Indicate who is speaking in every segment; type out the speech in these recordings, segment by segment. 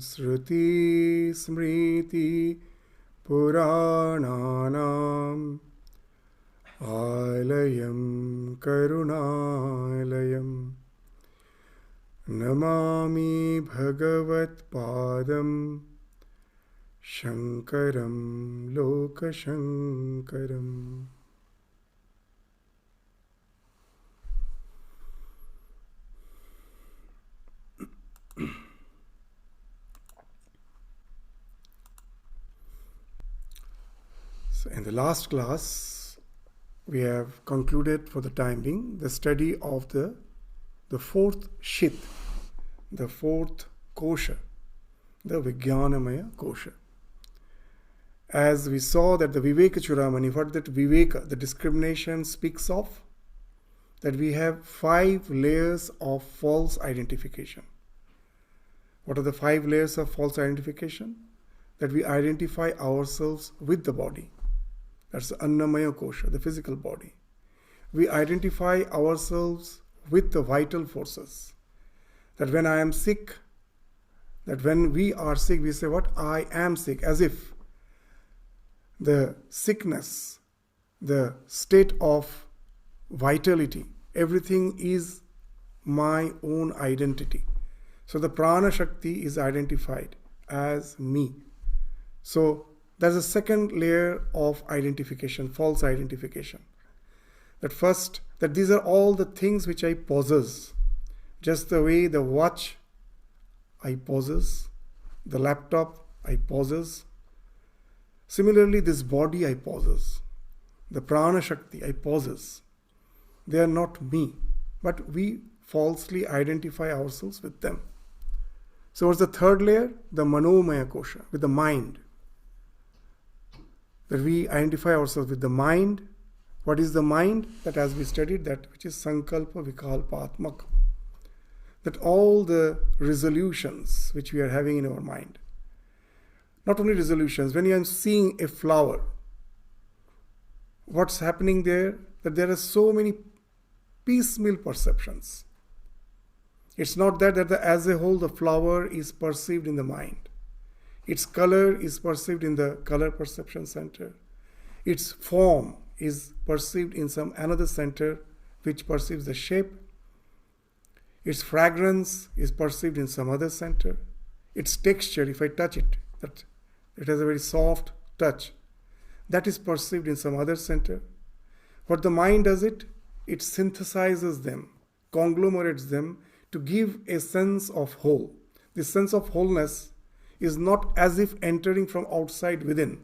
Speaker 1: Shruti Smriti Purananam Alayam Karunalayam Namami Bhagavat Padam Shankaram Lokashankaram. So in the last class, we have concluded for the time being the study of the fourth Sheath, the fourth kosha, the Vijnanamaya kosha. As we saw that the Vivekachudamani, what that Viveka, the discrimination speaks of, that we have 5 layers of false identification. What are the 5 layers of false identification? That we identify ourselves with the body. That's the Annamaya kosha, the physical body. We identify ourselves with the vital forces. That when I am sick, that when we are sick, we say, what? I am sick, as if the sickness, the state of vitality, everything is my own identity. So the prana shakti is identified as me. So there's a second layer of identification, false identification. That first, that these are all the things which I possess. Just the way the watch I possess, the laptop I possess. Similarly, this body I possess, the prana shakti I possess. They are not me, but we falsely identify ourselves with them. So what's the third layer? The manomaya kosha, with the mind. That we identify ourselves with the mind. What is the mind? That as we studied, that which is sankalpa vikalpatmak. That all the resolutions which we are having in our mind. Not only resolutions, when you are seeing a flower, what's happening there? That there are so many piecemeal perceptions. It's not that as a whole the flower is perceived in the mind. Its color is perceived in the color perception center. Its form is perceived in some another center which perceives the shape. Its fragrance is perceived in some other center. Its texture, if I touch it, that it has a very soft touch, that is perceived in some other center. What the mind does it synthesizes them, conglomerates them to give a sense of whole. This sense of wholeness is not as if entering from outside within.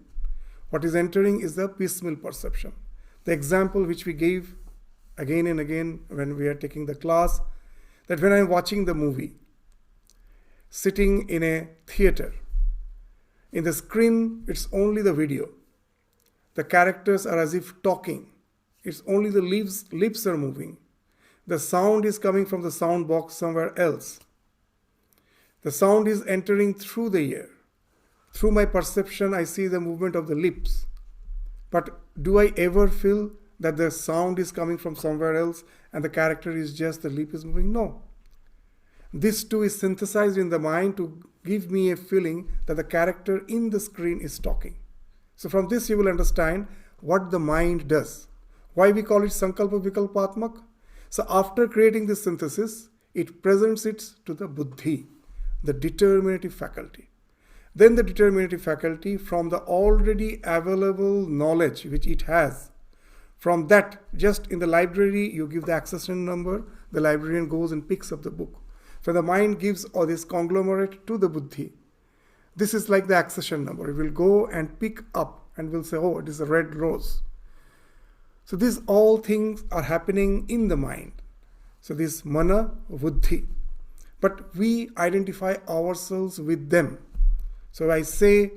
Speaker 1: What is entering is the piecemeal perception. The example which we gave again and again when we are taking the class, that when I am watching the movie, sitting in a theater, in the screen it's only the video. The characters are as if talking. It's only the lips are moving. The sound is coming from the sound box somewhere else. The sound is entering through the ear. Through my perception, I see the movement of the lips. But do I ever feel that the sound is coming from somewhere else and the character is just the lip is moving? No. This too is synthesized in the mind to give me a feeling that the character in the screen is talking. So from this you will understand what the mind does. Why we call it sankalpa vikalpatmak? So after creating this synthesis, it presents it to the buddhi, the determinative faculty. Then the determinative faculty, from the already available knowledge which it has, from that, just in the library, you give the accession number, the librarian goes and picks up the book. So the mind gives all this conglomerate to the buddhi. This is like the accession number. It will go and pick up and will say, oh, it is a red rose. So these all things are happening in the mind. So this mana, buddhi. But we identify ourselves with them. So I say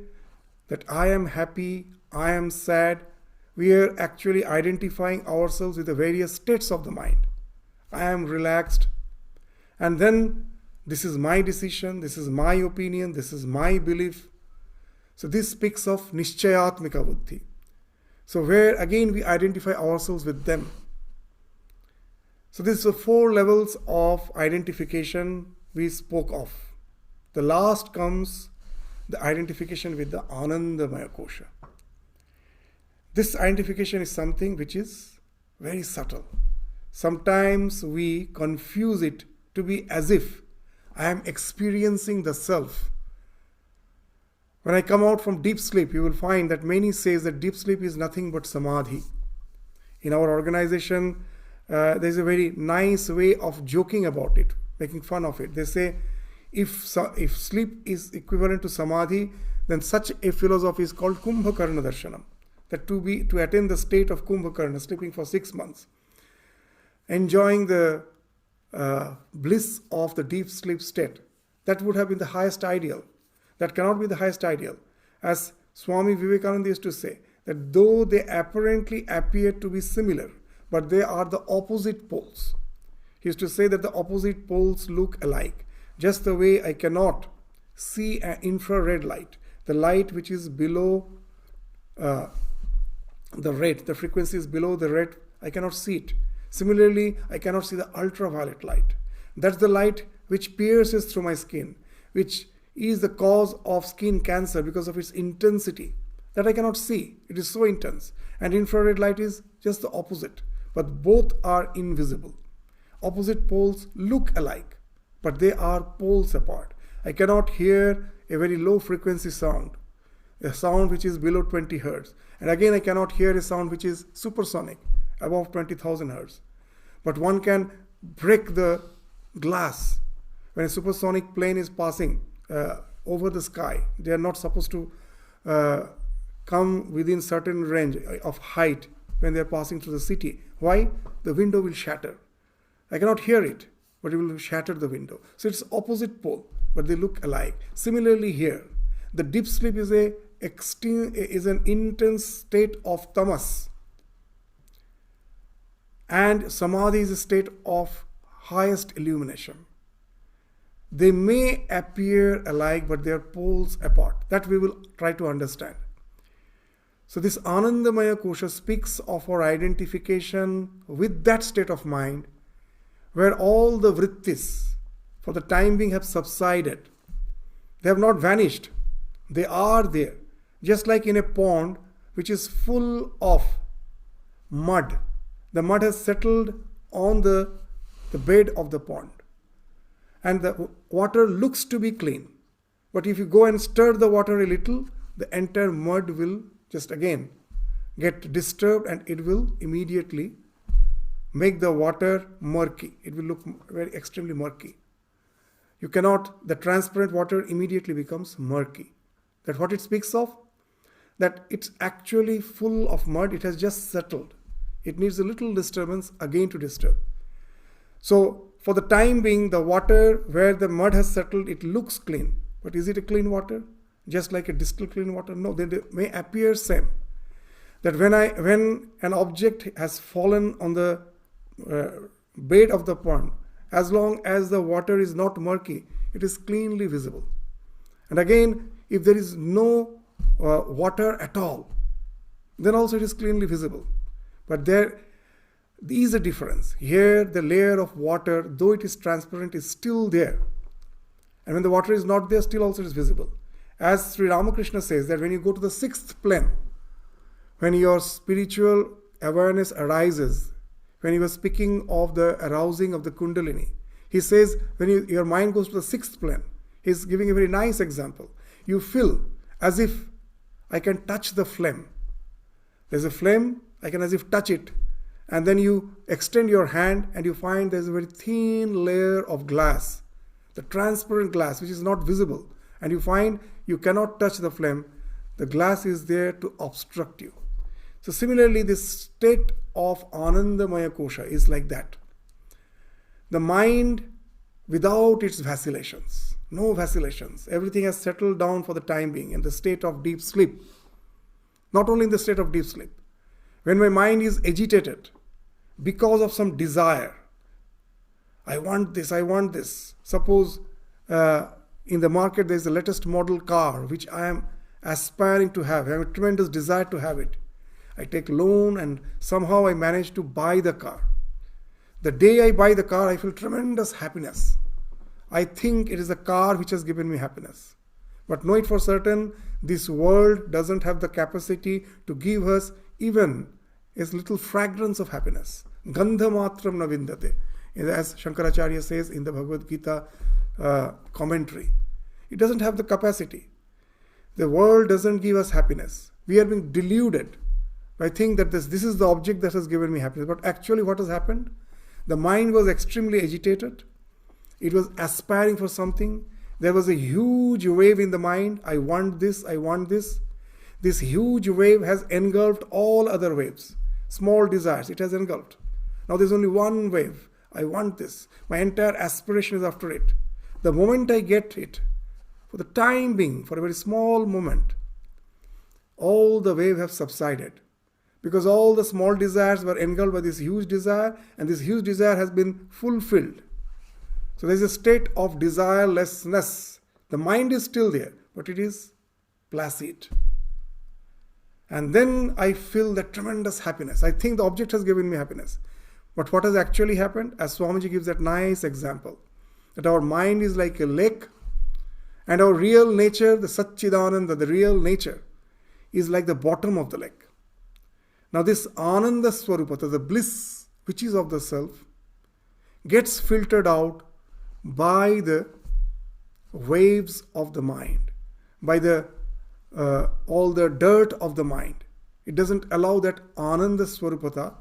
Speaker 1: that I am happy, I am sad. We are actually identifying ourselves with the various states of the mind. I am relaxed. And then this is my decision, this is my opinion, this is my belief. So this speaks of nishchayatmika buddhi. So where again we identify ourselves with them. So these are 4 levels of identification we spoke of. The last comes the identification with the Anandamaya Kosha. This identification is something which is very subtle. Sometimes we confuse it to be as if I am experiencing the self. When I come out from deep sleep, you will find that many says that deep sleep is nothing but samadhi. In our organization, there is a very nice way of joking about it, making fun of it. They say, if sleep is equivalent to samadhi, then such a philosophy is called Kumbhakarna Darshanam. That to attain the state of Kumbhakarna, sleeping for 6 months, enjoying the bliss of the deep sleep state, that would have been the highest ideal. That cannot be the highest ideal. As Swami Vivekachudamani used to say, that though they apparently appear to be similar, but they are the opposite poles. He used to say that the opposite poles look alike. Just the way I cannot see an infrared light, the light which is below the red, the frequency is below the red, I cannot see it. Similarly, I cannot see the ultraviolet light. That's the light which pierces through my skin, which is the cause of skin cancer because of its intensity. That I cannot see. It is so intense. And infrared light is just the opposite. But both are invisible. Opposite poles look alike, but they are poles apart. I cannot hear a very low frequency sound, a sound which is below 20 hertz. And again, I cannot hear a sound which is supersonic, above 20,000 hertz. But one can break the glass when a supersonic plane is passing over the sky. They are not supposed to come within certain range of height when they are passing through the city. Why? The window will shatter. I cannot hear it, but it will shatter the window. So it's opposite pole, but they look alike. Similarly here, the deep sleep is an intense state of tamas. And samadhi is a state of highest illumination. They may appear alike, but they are poles apart. That we will try to understand. So this Anandamaya Kosha speaks of our identification with that state of mind where all the vrittis for the time being have subsided. They have not vanished. They are there. Just like in a pond which is full of mud. The mud has settled on the bed of the pond. And the water looks to be clean. But if you go and stir the water a little, the entire mud will just again get disturbed and it will immediately make the water murky. It will look very extremely murky. The transparent water immediately becomes murky. That's what it speaks of. That it's actually full of mud. It has just settled. It needs a little disturbance again to disturb. So for the time being, the water where the mud has settled, it looks clean. But is it a clean water? Just like a distilled clean water? No, they may appear same. That when an object has fallen on the bed of the pond, as long as the water is not murky, it is cleanly visible. And again, if there is no water at all, then also it is cleanly visible. But there is a difference. Here, the layer of water, though it is transparent, is still there. And when the water is not there, still also it is visible. As Sri Ramakrishna says, that when you go to the 6th plane, when your spiritual awareness arises, when he was speaking of the arousing of the Kundalini, he says, when your mind goes to the 6th plane, he's giving a very nice example. You feel as if I can touch the flame. There's a flame, I can as if touch it. And then you extend your hand and you find there's a very thin layer of glass, the transparent glass, which is not visible. And you find you cannot touch the flame. The glass is there to obstruct you. So similarly, this state of Anandamaya Kosha is like that. The mind without its vacillations, no vacillations. Everything has settled down for the time being in the state of deep sleep. Not only in the state of deep sleep. When my mind is agitated because of some desire, I want this, I want this. Suppose in the market there is the latest model car which I am aspiring to have. I have a tremendous desire to have it. I take loan and somehow I manage to buy the car. The day I buy the car, I feel tremendous happiness. I think it is a car which has given me happiness. But know it for certain, this world doesn't have the capacity to give us even a little fragrance of happiness. Gandha matram na vindate. As Shankaracharya says in the Bhagavad Gita commentary. It doesn't have the capacity. The world doesn't give us happiness. We are being deluded by thinking that this is the object that has given me happiness. But actually what has happened? The mind was extremely agitated. It was aspiring for something. There was a huge wave in the mind. I want this, I want this. This huge wave has engulfed all other waves. Small desires, it has engulfed. Now there's only one wave. I want this. My entire aspiration is after it. The moment I get it, for the time being, for a very small moment, all the wave have subsided. Because all the small desires were engulfed by this huge desire, and this huge desire has been fulfilled. So there is a state of desirelessness. The mind is still there, but it is placid. And then I feel that tremendous happiness. I think the object has given me happiness. But what has actually happened? As Swamiji gives that nice example, that our mind is like a lake, and our real nature, the Satchidananda, the real nature, is like the bottom of the lake. Now this Ananda Swarupata, the bliss which is of the self, gets filtered out by the waves of the mind, by the all the dirt of the mind. It doesn't allow that Ananda Swarupata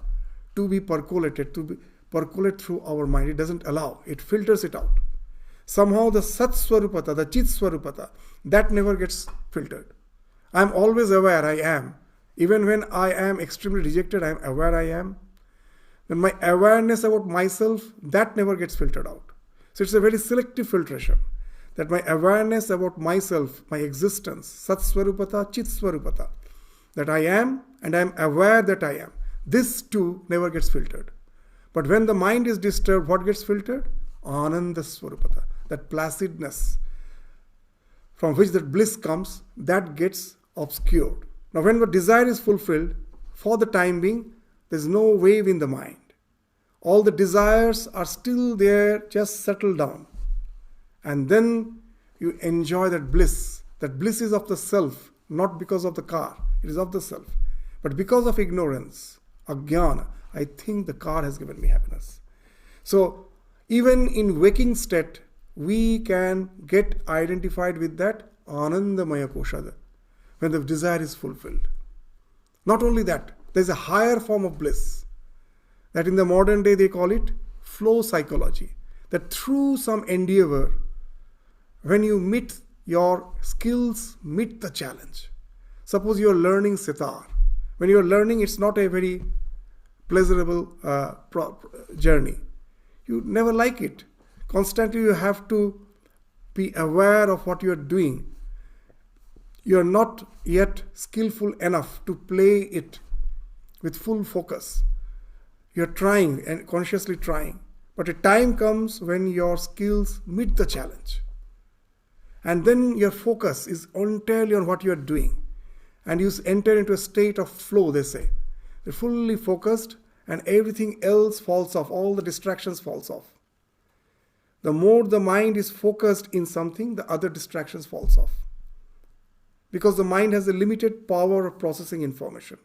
Speaker 1: to be percolated, to be percolate through our mind. It doesn't allow. It filters it out. Somehow the Sat Swarupata, the Chit Swarupata, that never gets filtered. I am always aware I am. Even when I am extremely rejected, I am aware I am. Then my awareness about myself, that never gets filtered out. So it's a very selective filtration. That my awareness about myself, my existence, Sat Swarupata, Chit Swarupata, that I am and I am aware that I am. This too never gets filtered. But when the mind is disturbed, what gets filtered? Ananda Swarupata, that placidness from which that bliss comes, that gets obscured. Now when the desire is fulfilled, for the time being, there is no wave in the mind. All the desires are still there, just settle down. And then you enjoy that bliss. That bliss is of the self, not because of the car. It is of the self. But because of ignorance, ajnana, I think the car has given me happiness. So even in waking state, we can get identified with that Anandamaya Koshada when the desire is fulfilled. Not only that, there is a higher form of bliss that in the modern day they call it flow psychology. That through some endeavor, when you meet your skills, meet the challenge. Suppose you are learning sitar. When you are learning, it's not a very pleasurable journey. You never like it. Constantly you have to be aware of what you are doing. You are not yet skillful enough to play it with full focus. You are trying and consciously trying. But a time comes when your skills meet the challenge. And then your focus is entirely on what you are doing. And you enter into a state of flow, they say. You're fully focused and everything else falls off. All the distractions falls off. The more the mind is focused in something, the other distractions falls off. Because the mind has a limited power of processing information.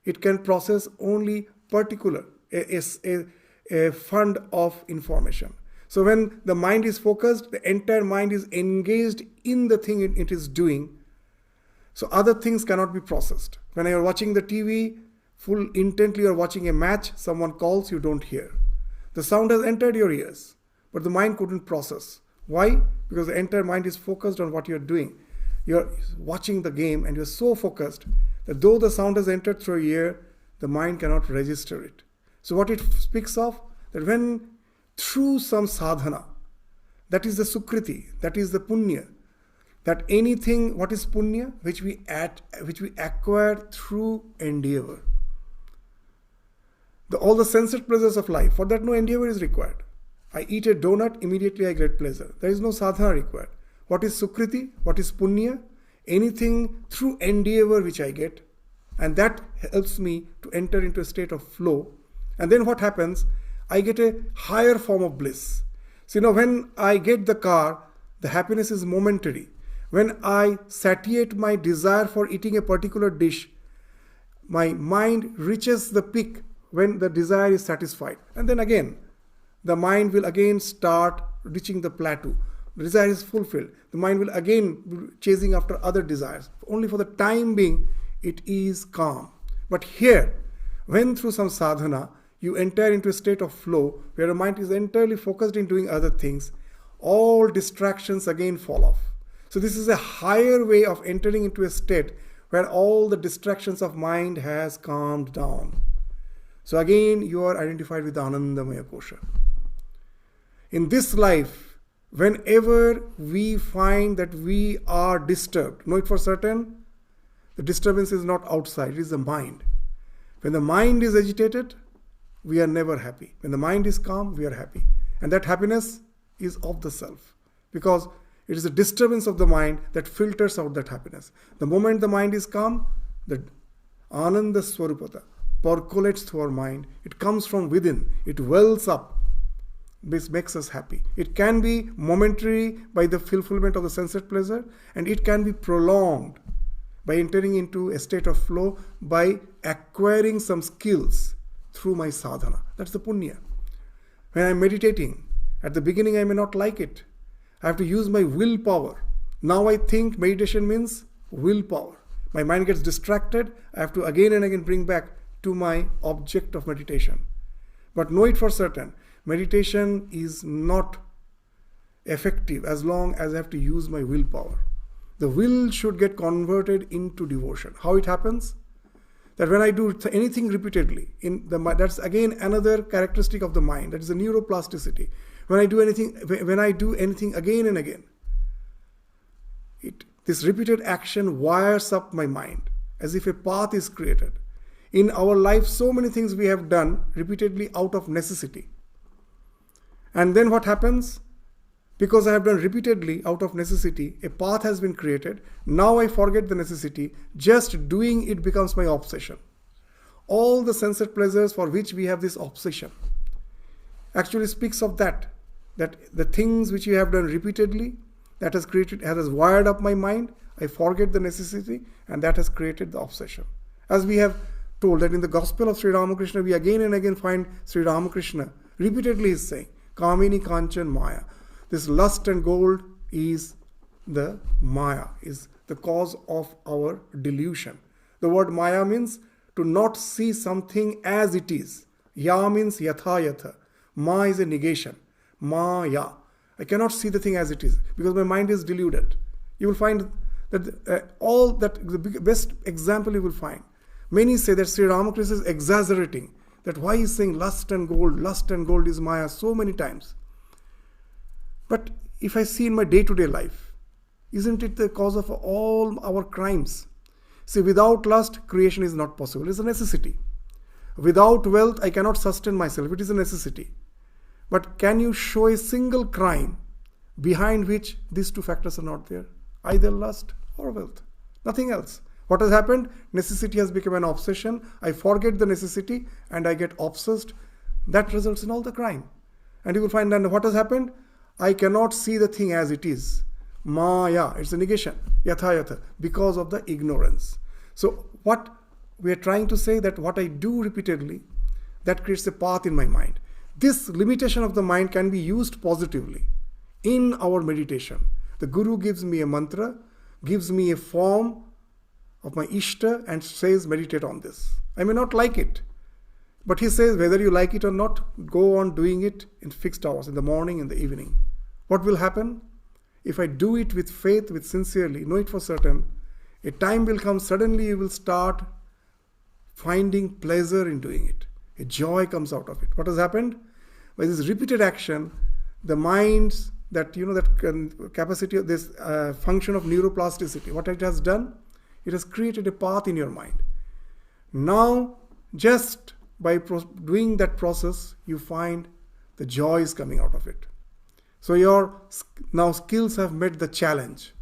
Speaker 1: It can process only particular, a fund of information. So when the mind is focused, the entire mind is engaged in the thing it is doing. So other things cannot be processed. When you are watching the TV, full intently you are watching a match, someone calls, you don't hear. The sound has entered your ears, but the mind couldn't process. Why? Because the entire mind is focused on what you are doing. You are watching the game and you are so focused that though the sound has entered through your ear, the mind cannot register it. So what it speaks of, that when through some sadhana, that is the sukriti, that is the punya, that anything, what is punya? Which we acquire through endeavor. All the sensate pleasures of life, for that no endeavor is required. I eat a donut, immediately I get pleasure. There is no sadhana required. What is sukriti? What is punya? Anything through endeavor which I get, and that helps me to enter into a state of flow. And then what happens? I get a higher form of bliss. So, when I get the car, the happiness is momentary. When I satiate my desire for eating a particular dish, my mind reaches the peak when the desire is satisfied. And then again, the mind will again start reaching the plateau. The desire is fulfilled. The mind will again be chasing after other desires. Only for the time being, it is calm. But here, when through some sadhana, you enter into a state of flow where your mind is entirely focused in doing other things, all distractions again fall off. So this is a higher way of entering into a state where all the distractions of mind has calmed down. So again, you are identified with the Anandamaya Kosha. In this life, whenever we find that we are disturbed, know it for certain, the disturbance is not outside, it is the mind. When the mind is agitated, we are never happy. When the mind is calm, we are happy. And that happiness is of the self. Because it is the disturbance of the mind that filters out that happiness. The moment the mind is calm, the Ananda Swarupata percolates through our mind. It comes from within. It wells up. This makes us happy. It can be momentary by the fulfillment of the sensate pleasure, and it can be prolonged by entering into a state of flow, by acquiring some skills through my sadhana. That's the punya. When I'm meditating, at the beginning I may not like it. I have to use my willpower. Now I think meditation means willpower. My mind gets distracted. I have to again and again bring back to my object of meditation. But know it for certain, meditation is not effective as long as I have to use my willpower. The will should get converted into devotion. How it happens? That when I do anything repeatedly, that's again another characteristic of the mind. That is the neuroplasticity. When I do anything again and again, this repeated action wires up my mind as if a path is created. In our life, so many things we have done repeatedly out of necessity. And then what happens? Because I have done repeatedly out of necessity, a path has been created. Now I forget the necessity. Just doing it becomes my obsession. All the sensate pleasures for which we have this obsession actually speaks of that the things which you have done repeatedly, that has wired up my mind. I forget the necessity, and that has created the obsession. As we have told that in the Gospel of Sri Ramakrishna, we again and again find Sri Ramakrishna repeatedly is saying, Kamini Kanchan Maya. This lust and gold is the Maya, is the cause of our delusion. The word Maya means to not see something as it is. Ya means yatha yatha. Ma is a negation. Maya. I cannot see the thing as it is because my mind is deluded. You will find that the best example you will find. Many say that Sri Ramakrishna is exaggerating, that why he is saying lust and gold is Maya so many times. But if I see in my day-to-day life, isn't it the cause of all our crimes? See, without lust, creation is not possible. It is a necessity. Without wealth, I cannot sustain myself. It is a necessity. But can you show a single crime behind which these two factors are not there? Either lust or wealth. Nothing else. What has happened? Necessity has become an obsession. I forget the necessity and I get obsessed. That results in all the crime. And you will find that what has happened? I cannot see the thing as it is. Maya, it's a negation. Yatha yatha, because of the ignorance. So what we are trying to say, that what I do repeatedly, that creates a path in my mind. This limitation of the mind can be used positively in our meditation. The Guru gives me a mantra, gives me a form of my Ishta and says, meditate on this. I may not like it, but he says, whether you like it or not, go on doing it in fixed hours, in the morning, in the evening. What will happen? If I do it with faith, with sincerely, know it for certain, a time will come, suddenly you will start finding pleasure in doing it. A joy comes out of it. What has happened? By this repeated action, the mind's that capacity of this function of neuroplasticity, what it has done? It has created a path in your mind. Now, just by doing that process, you find the joy is coming out of it. So your now skills have met the challenge.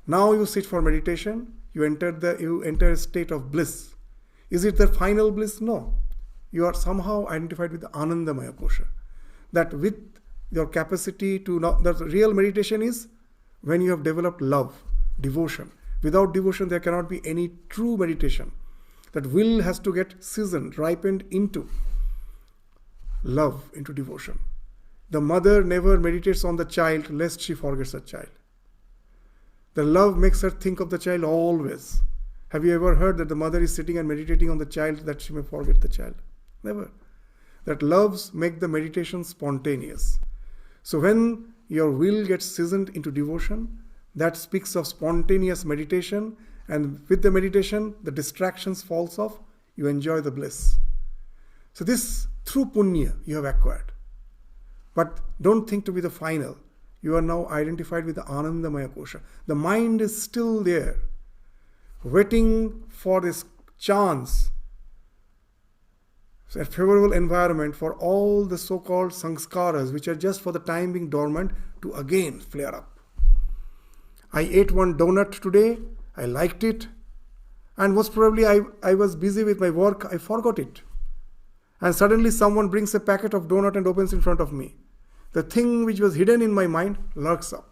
Speaker 1: Now you sit for meditation, you enter a state of bliss. Is it the final bliss? No. You are somehow identified with the Anandamaya Kosha. That with your capacity to know. The real meditation is when you have developed love, devotion. Without devotion, there cannot be any true meditation. That will has to get seasoned, ripened into love, into devotion. The mother never meditates on the child lest she forgets her child. The love makes her think of the child always. Have you ever heard that the mother is sitting and meditating on the child that she may forget the child? Never. That loves make the meditation spontaneous. So when your will gets seasoned into devotion, that speaks of spontaneous meditation, and with the meditation, the distractions falls off, you enjoy the bliss. So this, through punya, you have acquired. But don't think to be the final. You are now identified with the Anandamaya Kosha. The mind is still there, waiting for this chance, a favorable environment for all the so-called sanskaras, which are just for the time being dormant, to again flare up. I ate one donut today, I liked it, and most probably I was busy with my work, I forgot it. And suddenly someone brings a packet of donut and opens in front of me. The thing which was hidden in my mind lurks up.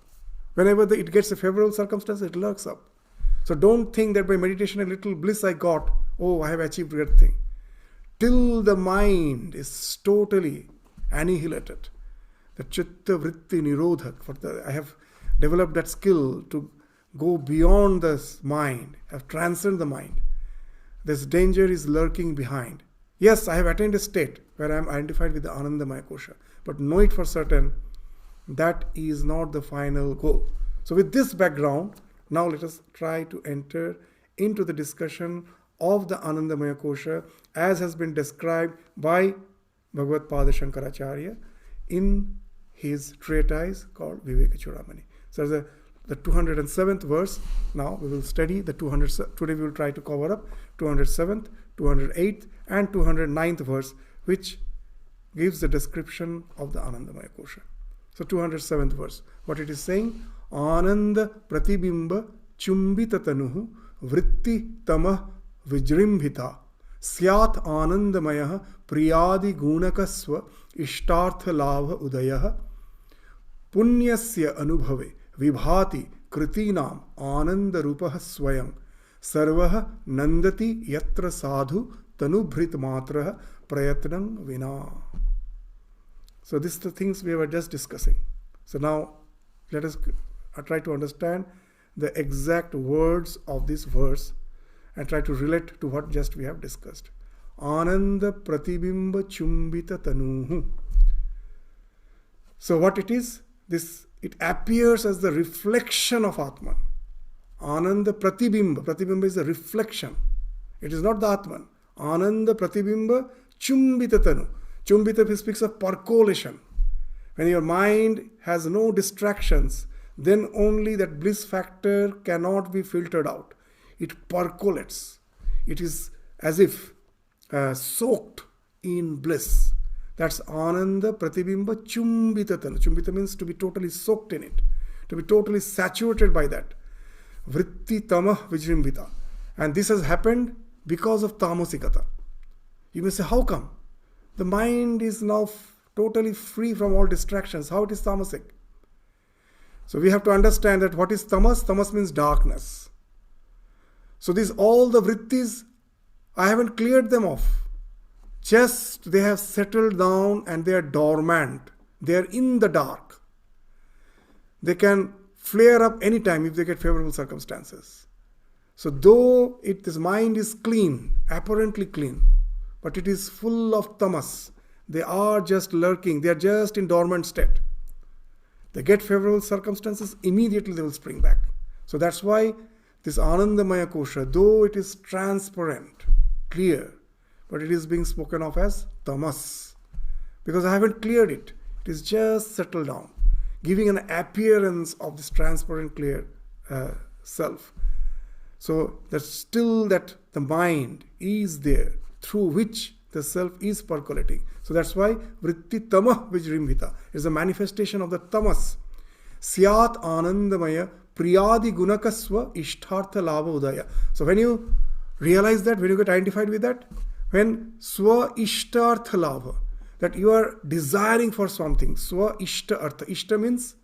Speaker 1: Whenever it gets a favorable circumstance, it lurks up. So don't think that by meditation a little bliss I got, oh, I have achieved a great thing. Till the mind is totally annihilated. The chitta vritti nirodha. I have developed that skill to go beyond this mind, have transcended the mind. This danger is lurking behind. Yes, I have attained a state where I am identified with the Anandamaya Kosha. But know it for certain, that is not the final goal. So with this background, now let us try to enter into the discussion of the Anandamaya Kosha as has been described by Bhagavad Pada Shankaracharya in his treatise called Vivekachudamani. So the 207th verse, now we will study the 200th, today we will try to cover up 207th, 208th and 209th verse, which gives the description of the Anandamaya Kosha. So 207th verse, what it is saying, Ananda pratibimba chumbita tanuhu vritti tamah vijrimbhita syat anandamaya priyadi gunakasva ishtartha labha udayah punyasya anubhave vibhati kritinam ananda rupah swayam sarvah nandati yatra sadhu tanubhrit matrah prayatnam vina. So this is the things we were just discussing. So now let us try to understand the exact words of this verse and try to relate to what just we have discussed. Ananda pratibimba chumbita tanuhu. So what it is? It appears as the reflection of Atman. Ananda pratibimba. Pratibimba is a reflection. It is not the Atman. Ananda pratibimba chumbita tanu. Chumbita speaks of percolation. When your mind has no distractions, then only that bliss factor cannot be filtered out. It percolates. It is as if soaked in bliss. That's Ananda Pratibimba Chumbita Tanu. Chumbita means to be totally soaked in it, to be totally saturated by that. Vritti Tamah Vijrimbhita. And this has happened because of Tamosikata. You may say, how come? The mind is now totally free from all distractions. How it is tamasic? So we have to understand that what is tamas? Tamas means darkness. So these all the vrittis, I haven't cleared them off. Just they have settled down and they are dormant. They are in the dark. They can flare up anytime if they get favorable circumstances. So though this mind is clean, apparently clean, but it is full of tamas. They are just lurking. They are just in dormant state. They get favorable circumstances, immediately they will spring back. So that's why this Anandamaya Kosha, though it is transparent, clear, but it is being spoken of as tamas. Because I haven't cleared it. It is just settled down, giving an appearance of this transparent, clear self. So that's still that the mind is there, through which the self is percolating. So that's why vritti tamah vijrimbhita is a manifestation of the tamas. Syat anandamaya priyadi gunakasva ishtartha labha udaya. So when you realize that, when you get identified with that, when swa ishtartha labha, that you are desiring for something. Swa Ishta Artha. Ishta means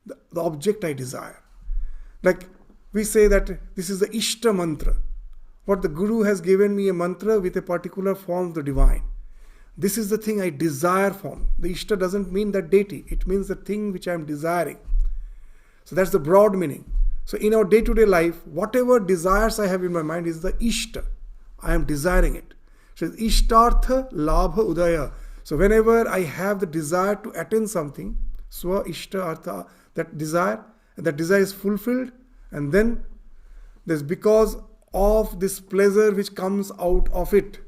Speaker 1: the object I desire. Like we say that this is the Ishta mantra. What the Guru has given me a mantra with a particular form of the divine. This is the thing I desire from. The Ishta doesn't mean that deity. It means the thing which I am desiring. So that's the broad meaning. So in our day-to-day life, whatever desires I have in my mind is the Ishta. I am desiring it. So it's Ishtartha Labha Udaya. So whenever I have the desire to attain something, Swa Ishta Artha, that desire is fulfilled, and then there's because of this pleasure which comes out of it.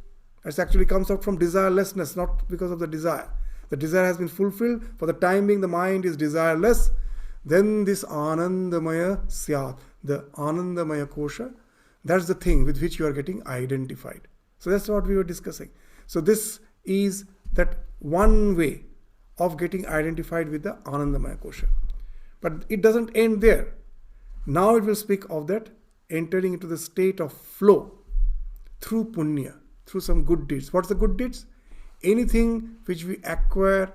Speaker 1: It actually comes out from desirelessness, not because of the desire. The desire has been fulfilled. For the time being, the mind is desireless. Then this Anandamaya Syat, the Anandamaya Kosha, that's the thing with which you are getting identified. So that's what we were discussing. So this is that one way of getting identified with the Anandamaya Kosha. But it doesn't end there. Now it will speak of that entering into the state of flow through punya, through some good deeds. What's the good deeds? Anything which we acquire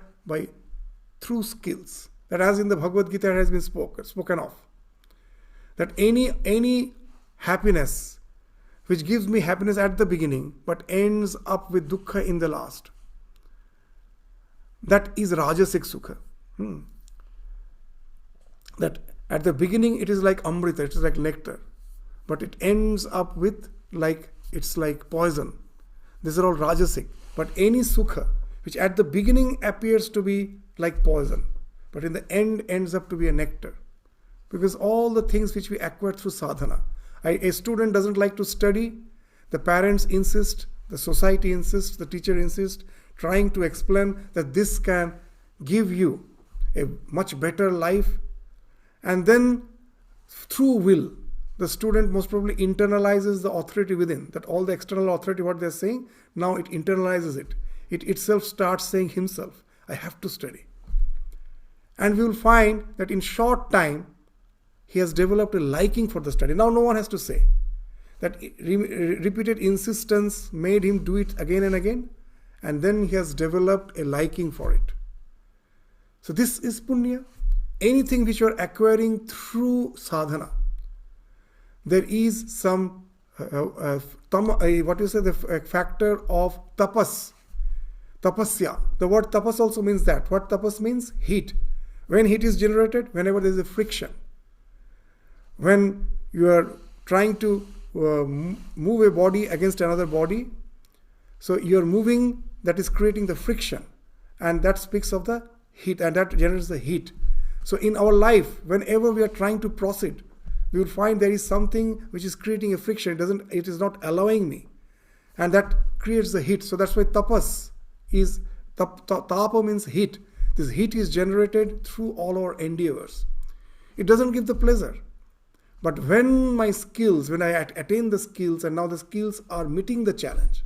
Speaker 1: through skills. That as in the Bhagavad Gita has been spoken of. That any happiness which gives me happiness at the beginning but ends up with dukkha in the last. That is Rajasic Sukha. That at the beginning it is like Amrita, it is like nectar. But it ends up with it's like poison. These are all Rajasic. But any Sukha which at the beginning appears to be like poison, but in the end ends up to be a nectar. Because all the things which we acquire through sadhana. A student doesn't like to study. The parents insist, the society insists, the teacher insists, trying to explain that this can give you a much better life. And then through will, the student most probably internalizes the authority within. That all the external authority, what they're saying, now it internalizes it. It itself starts saying himself, I have to study. And we will find that in short time, he has developed a liking for the study. Now no one has to say. That repeated insistence made him do it again and again. And then he has developed a liking for it. So this is punya. Anything which you are acquiring through sadhana. There is some, the factor of tapas. Tapasya. The word tapas also means that. What tapas means? Heat. When heat is generated, whenever there is a friction. When you are trying to move a body against another body, so you are moving, that is creating the friction. And that speaks of the heat, and that generates the heat. So in our life, whenever we are trying to proceed, we will find there is something which is creating a friction. It is not allowing me. And that creates the heat. So that's why tapas is, tapa means heat. This heat is generated through all our endeavors. It doesn't give the pleasure. But when my skills, when I attain the skills and now the skills are meeting the challenge,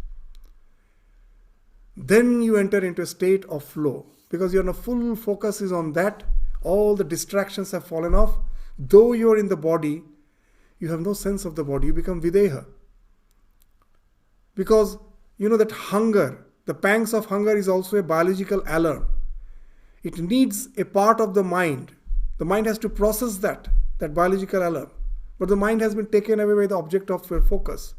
Speaker 1: then you enter into a state of flow. Because your full focus is on that. All the distractions have fallen off. Though you are in the body, you have no sense of the body. You become videha. Because you know that hunger, the pangs of hunger is also a biological alarm. It needs a part of the mind. The mind has to process that biological alarm. But the mind has been taken away by the object of your focus.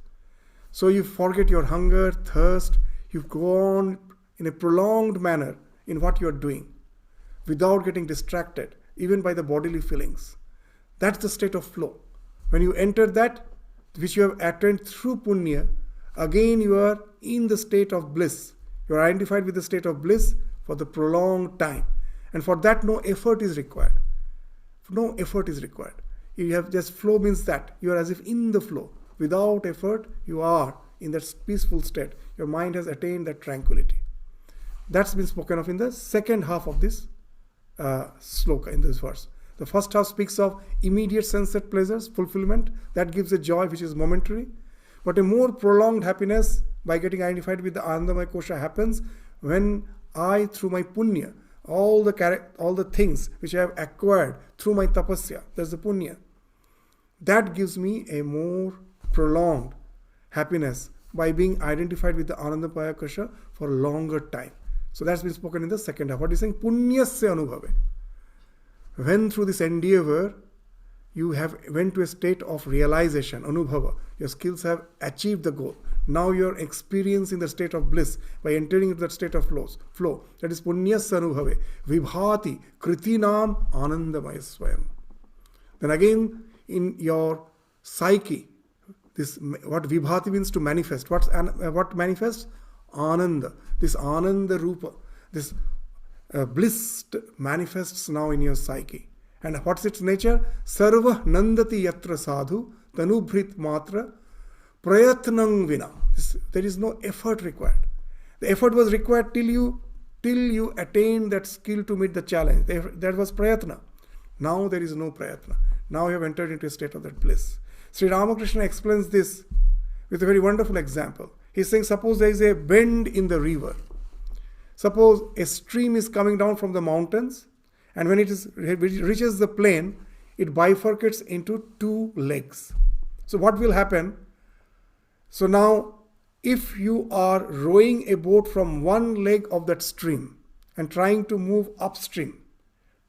Speaker 1: So you forget your hunger, thirst. You go on in a prolonged manner in what you are doing without getting distracted, even by the bodily feelings. That's the state of flow. When you enter that, which you have attained through punya, again you are in the state of bliss. You are identified with the state of bliss for the prolonged time. And for that, no effort is required. No effort is required. You have just flow means that you are as if in the flow. Without effort, you are in that peaceful state. Your mind has attained that tranquility. That's been spoken of in the second half of this sloka, in this verse. The first half speaks of immediate sensate pleasures, fulfillment. That gives a joy which is momentary. But a more prolonged happiness by getting identified with the Anandamaya Kosha happens when I, through my punya, all the things which I have acquired through my tapasya, that's the punya, that gives me a more prolonged happiness by being identified with the Anandamaya Kosha for a longer time. So that's been spoken in the second half. What is saying? Punyasya anubhave. When through this endeavor, you have went to a state of realization, anubhava. Your skills have achieved the goal. Now you are experiencing the state of bliss by entering into that state of flow. That is punyasya anubhave. Vibhati kritinam anandamaya swayam. Then again, in your psyche, this what vibhati means to manifest. What manifests? Ananda. This ananda rupa, this bliss manifests now in your psyche. And what's its nature? Sarva nandati yatra sadhu tanubhrit matra prayatnang vina. There is no effort required. The effort was required till you attained that skill to meet the challenge. That was prayatna. Now there is no prayatna. Now you have entered into a state of that bliss. Sri Ramakrishna explains this with a very wonderful example. He's saying, suppose there is a bend in the river. Suppose a stream is coming down from the mountains, and when it reaches the plain, it bifurcates into two legs. So what will happen? So now, if you are rowing a boat from one leg of that stream and trying to move upstream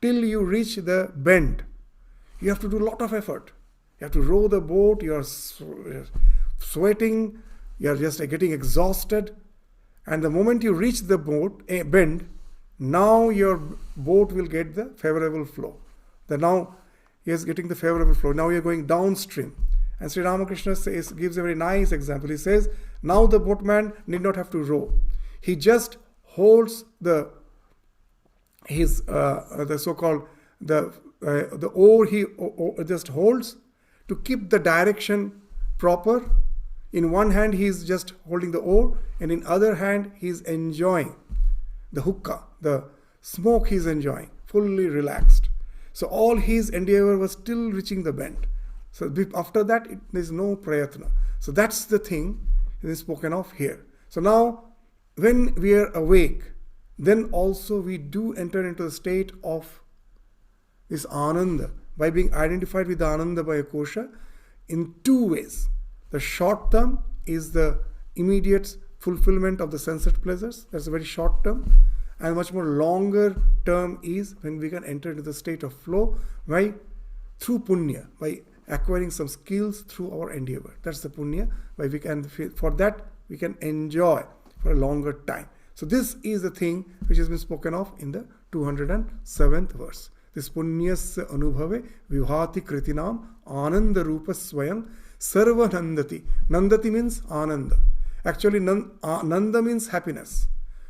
Speaker 1: till you reach the bend, you have to do a lot of effort. You have to row the boat, you are sweating, you are just getting exhausted. And the moment you reach the bend, now your boat will get the favorable flow. Now he is getting the favorable flow. Now you are going downstream. And Sri Ramakrishna gives a very nice example. He says, now the boatman need not have to row. He just holds the so-called the oar. He just holds to keep the direction proper. In one hand he is just holding the oar, and in other hand he is enjoying the hookah, the smoke he is enjoying, fully relaxed. So all his endeavor was still reaching the bend. So after that there is no prayatna. So that's the thing that is spoken of here. So now when we are awake, then also we do enter into the state of this ananda by being identified with the ananda by a kosha in two ways. The short term is the immediate fulfillment of the sensuous pleasures. That's a very short term. And much more longer term is when we can enter into the state of flow through punya, by acquiring some skills through our endeavor. That's the punya. For that we can enjoy for a longer time. So this is the thing which has been spoken of in the 207th verse. This punyasya anubhave vibhati kritinam ananda rupa swayam sarva nandati. Nandati means ananda. Actually, nanda means happiness.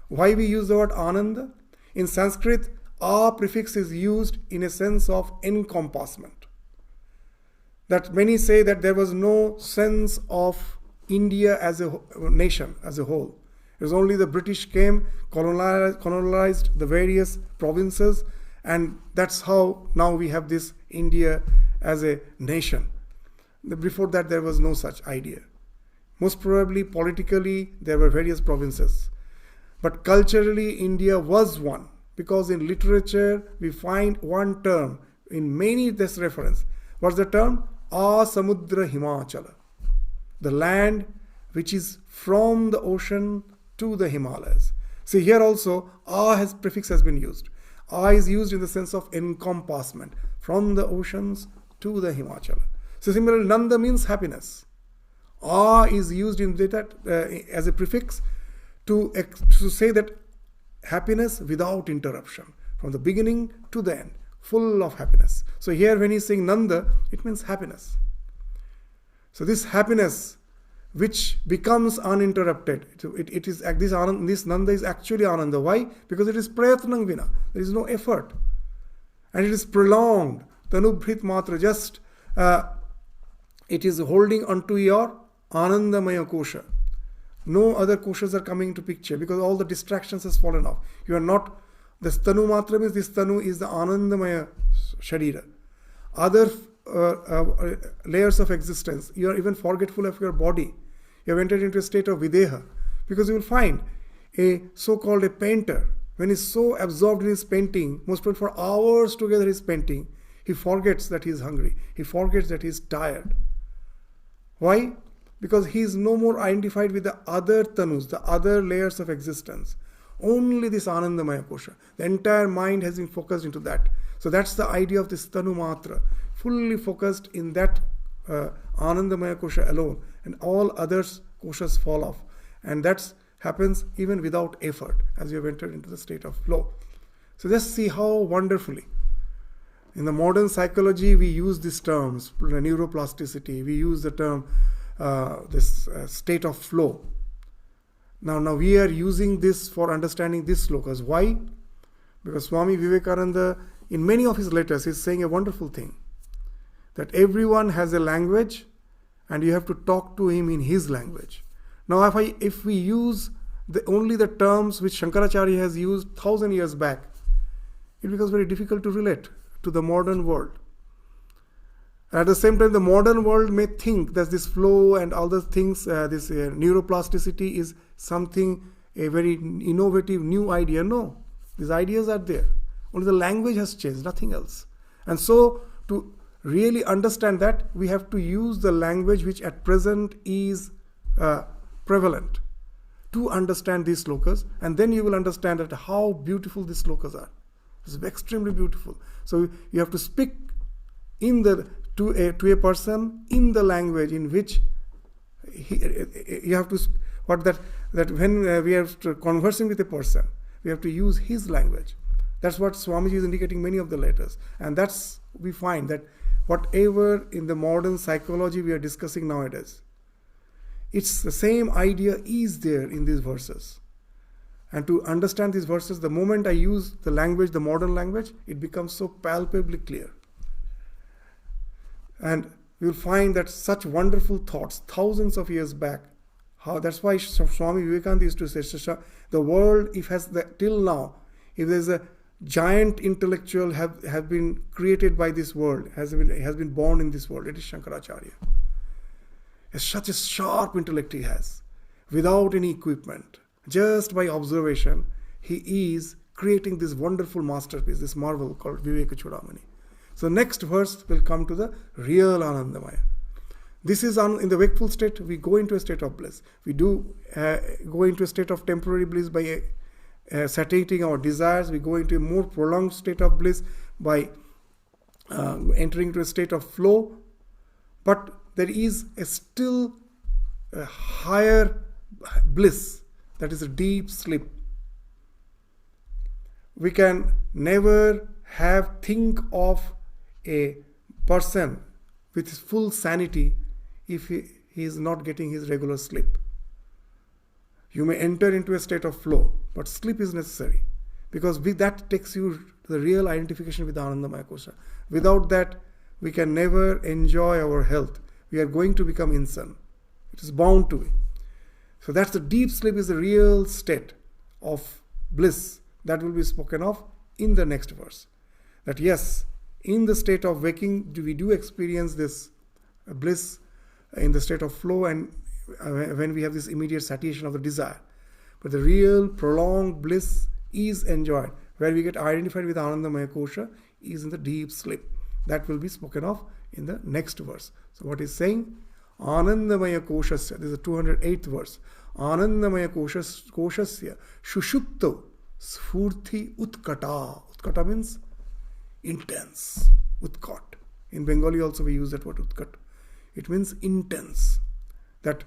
Speaker 1: Why we use the word ananda? In Sanskrit, a prefix is used in a sense of encompassment. That many say that there was no sense of India as a nation, as a whole. It was only the British came, colonized the various provinces, and that's how now we have this India as a nation. Before that, there was no such idea. Most probably, politically, there were various provinces. But culturally, India was one. Because in literature, we find one term in many this reference. What's the term? Asamudra Himachala. The land which is from the ocean to the Himalayas. See, here also, prefix has been used. Is used in the sense of encompassment. From the oceans to the Himachala. So similarly, Nanda means happiness. Is used in that as a prefix to say that happiness without interruption, from the beginning to the end, full of happiness. So here when he's saying Nanda, it means happiness. So this happiness which becomes uninterrupted, this Nanda is actually Ananda. Why? Because it is prayatnang vina. There is no effort. And it is prolonged. Tanubhrit matra, just it is holding onto your Anandamaya kosha. No other koshas are coming into picture because all the distractions has fallen off. You are not, this tanu matra means this tanu is the Anandamaya sharira. Other layers of existence, you are even forgetful of your body. You have entered into a state of videha. Because you will find a so-called a painter, when he is so absorbed in his painting, most probably for hours together he is painting, he forgets that he is hungry. He forgets that he is tired. Why? Because he is no more identified with the other tanus, the other layers of existence. Only this Anandamaya Kosha. The entire mind has been focused into that. So that's the idea of this Tanu Matra. Fully focused in that Anandamaya Kosha alone. And all others koshas fall off. And that happens even without effort as you have entered into the state of flow. So just see how wonderfully. In the modern psychology, we use these terms, neuroplasticity. We use the term, this state of flow. Now we are using this for understanding these slokas. Why? Because Swami Vivekananda, in many of his letters, is saying a wonderful thing. That everyone has a language and you have to talk to him in his language. Now if we use only the terms which Shankaracharya has used 1,000 years back, it becomes very difficult to relate to the modern world. At the same time, the modern world may think that this flow and all the things, this neuroplasticity is something, a very innovative new idea. No, these ideas are there. Only the language has changed, nothing else. And so, to really understand that, we have to use the language which at present is prevalent to understand these slokas, and then you will understand that how beautiful these slokas are. It's extremely beautiful. So you have to speak to a person in the language in which you have to, that when we are conversing with a person, we have to use his language. That's what Swamiji is indicating many of the letters. And that's, we find that whatever in the modern psychology we are discussing nowadays, it's the same idea is there in these verses. And to understand these verses, the moment I use the language, the modern language, it becomes so palpably clear. And you'll find that such wonderful thoughts, thousands of years back, that's why Swami Vivekananda used to say, the world, till now, if there's a giant intellectual have been created by this world, has been born in this world, it is Shankaracharya. Such a sharp intellect he has, without any equipment. Just by observation, he is creating this wonderful masterpiece, this marvel called Vivekachudamani. So next verse will come to the real Anandamaya. This is in the wakeful state, we go into a state of bliss. We do go into a state of temporary bliss by satiating our desires. We go into a more prolonged state of bliss by entering into a state of flow. But there is still a higher bliss, that is a deep sleep. We can never think of a person with his full sanity if he is not getting his regular sleep. You may enter into a state of flow, but sleep is necessary, because that takes you to the real identification with Anandamaya Kosha. Without that, we can never enjoy our health. We are going to become insane. It is bound to be. So that's the deep sleep is the real state of bliss that will be spoken of in the next verse. That yes, in the state of waking, we do experience this bliss in the state of flow, and when we have this immediate satiation of the desire. But the real prolonged bliss is enjoyed, where we get identified with Anandamaya Kosha, is in the deep sleep. That will be spoken of in the next verse. So what is saying? Anandamaya Koshasya, this is the 208th verse. Anandamaya Koshasya Shushupto Sfurthi Utkata. Utkata means intense. Utkat. In Bengali also we use that word Utkat. It means intense. That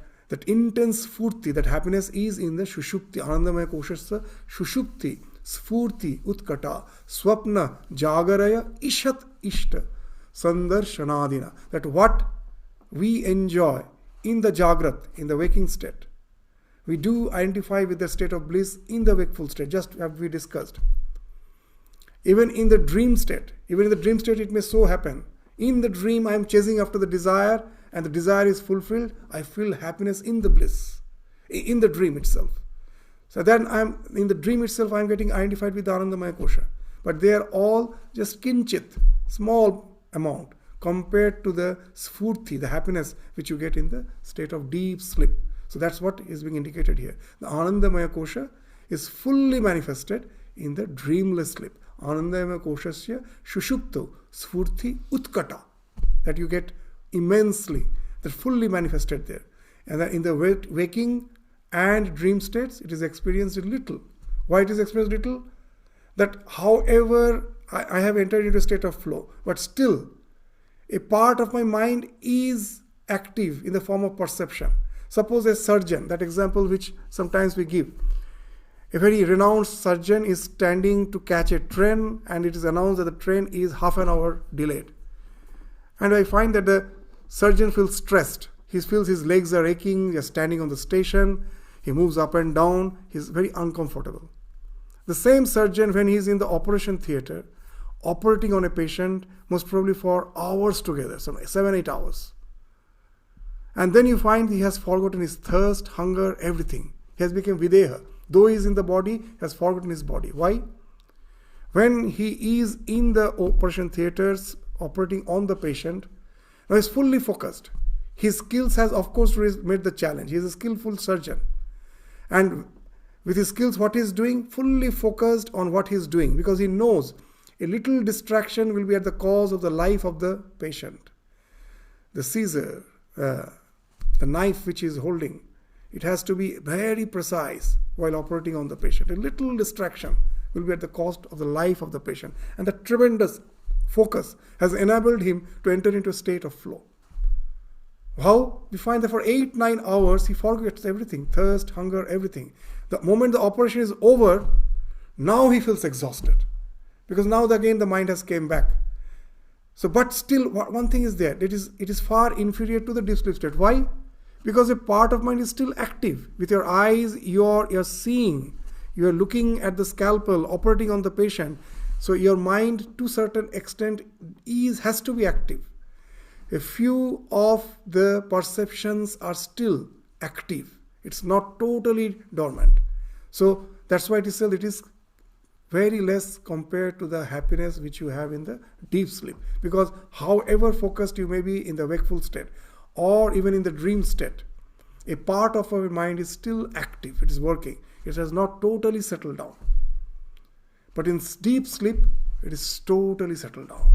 Speaker 1: intense Sfurti, that happiness is in the Shushupti. Anandamaya Koshasya Shushupti Sfurti Utkata Swapna Jagaraya Ishat Ishta Sandarshanadina. That what we enjoy in the Jagrat, in the waking state, we do identify with the state of bliss in the wakeful state, just as we discussed. Even in the dream state, it may so happen. In the dream, I am chasing after the desire, and the desire is fulfilled. I feel happiness in the bliss, in the dream itself. So then in the dream itself, I am getting identified with the Anandamaya Kosha. But they are all just kinchit, small amount, compared to the sfurti, the happiness which you get in the state of deep sleep. So that's what is being indicated here. The Anandamaya Kosha is fully manifested in the dreamless sleep. Anandamaya Koshasya Shushupto Sfurti Utkata. That you get immensely, that fully manifested there. And that in the waking and dream states, it is experienced a little. Why it is experienced little? That however I have entered into a state of flow, but still a part of my mind is active in the form of perception. Suppose a surgeon, that example which sometimes we give. A very renowned surgeon is standing to catch a train, and it is announced that the train is half an hour delayed. And I find that the surgeon feels stressed. He feels his legs are aching, he is standing on the station, he moves up and down, he is very uncomfortable. The same surgeon, when he is in the operation theatre, operating on a patient, most probably for hours together, some 7-8 hours. And then you find he has forgotten his thirst, hunger, everything. He has become videha. Though he is in the body, he has forgotten his body. Why? When he is in the operation theatres, operating on the patient, now he is fully focused. His skills has, of course, made the challenge. He is a skillful surgeon. And with his skills, what he is doing? Fully focused on what he is doing, because he knows a little distraction will be at the cause of the life of the patient. The scissor, the knife which he is holding, it has to be very precise while operating on the patient. A little distraction will be at the cost of the life of the patient. And the tremendous focus has enabled him to enter into a state of flow. How? We find that for 8-9 hours he forgets everything, thirst, hunger, everything. The moment the operation is over, now he feels exhausted. Because now again the mind has came back. So, but still one thing is there. It is far inferior to the deep sleep state. Why? Because a part of mind is still active. With your eyes, you're seeing, you're looking at the scalpel, operating on the patient. So your mind, to a certain extent, has to be active. A few of the perceptions are still active. It's not totally dormant. So that's why it is said it is very less compared to the happiness which you have in the deep sleep. Because however focused you may be in the wakeful state, or even in the dream state, a part of our mind is still active. It is working. It has not totally settled down. But in deep sleep, it is totally settled down.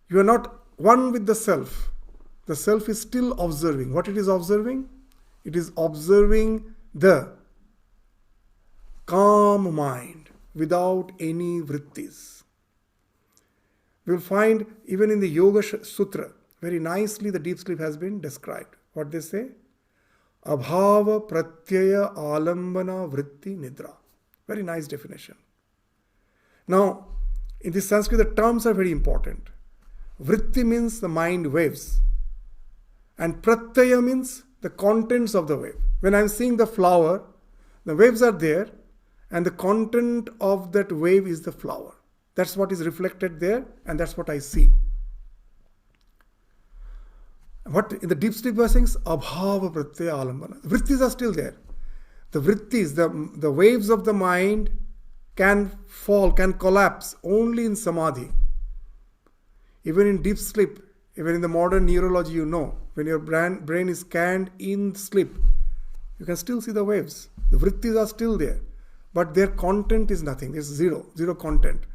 Speaker 1: You are not one with the self. The self is still observing. What it is observing? It is observing the calm mind without any vrittis. We will find even in the Yoga Sutra, very nicely the deep sleep has been described. What they say? Abhava pratyaya alambana vritti nidra. Very nice definition. Now, in this Sanskrit, the terms are very important. Vritti means the mind waves. And pratyaya means the contents of the wave. When I am seeing the flower, the waves are there, and the content of that wave is the flower. That's what is reflected there, and that's what I see. What in the deep sleep verses, abhava pratyaya alambana. Vrittis are still there. The vrittis, the waves of the mind can fall, can collapse only in samadhi. Even in deep sleep, even in the modern neurology, when your brain is scanned in sleep, you can still see the waves. The vrittis are still there, but their content is nothing. It's zero content.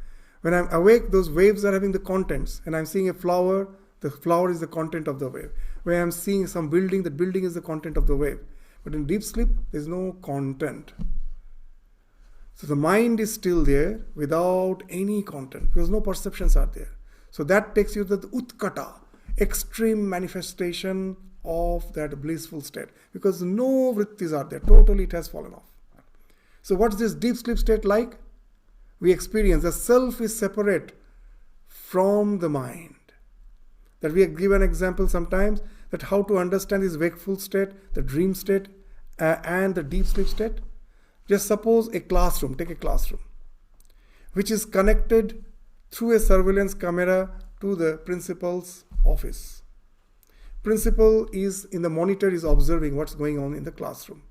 Speaker 1: When I'm awake, those waves are having the contents, and I'm seeing a flower. The flower is the content of the wave. When I'm seeing some building, the building is the content of the wave. But in deep sleep, there's no content. So the mind is still there without any content, because no perceptions are there. So that takes you to the utkata, extreme manifestation of that blissful state, because no vrittis are there. Totally it has fallen off. So what's this deep sleep state like? We experience the self is separate from the mind. That we have given example sometimes that how to understand this wakeful state, the dream state, and the deep sleep state. Just suppose a classroom, take a classroom, which is connected through a surveillance camera to the principal's office. Principal is in the monitor, is observing what's going on in the classroom.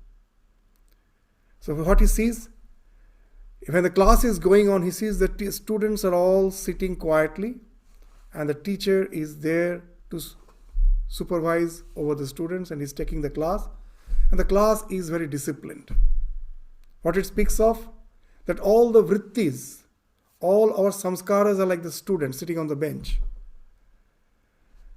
Speaker 1: So what he sees, when the class is going on, he sees that students are all sitting quietly, and the teacher is there to supervise over the students, and he's taking the class, and the class is very disciplined. What it speaks of? That all the vrittis, all our samskaras are like the student sitting on the bench.